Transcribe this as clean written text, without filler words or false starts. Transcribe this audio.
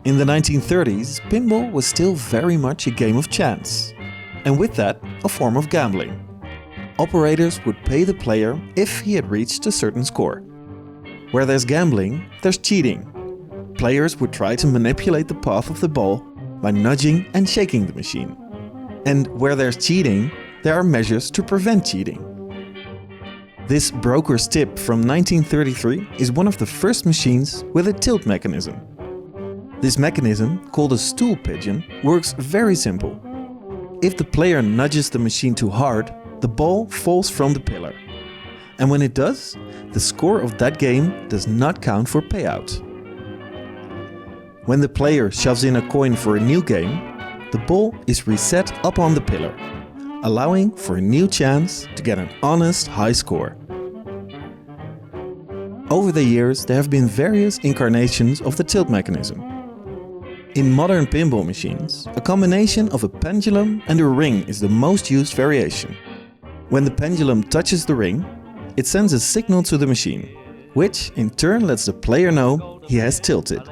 In the 1930s, pinball was still very much a game of chance, and with that, a form of gambling. Operators would pay the player if he had reached a certain score. Where there's gambling, there's cheating. Players would try to manipulate the path of the ball by nudging and shaking the machine. And where there's cheating, there are measures to prevent cheating. This broker's tip from 1933 is one of the first machines with a tilt mechanism. This mechanism, called a stool pigeon, works very simple. If the player nudges the machine too hard, the ball falls from the pillar. And when it does, the score of that game does not count for payout. When the player shoves in a coin for a new game, the ball is reset up on the pillar, allowing for a new chance to get an honest high score. Over the years, there have been various incarnations of the tilt mechanism. In modern pinball machines, a combination of a pendulum and a ring is the most used variation. When the pendulum touches the ring, it sends a signal to the machine, which in turn lets the player know he has tilted.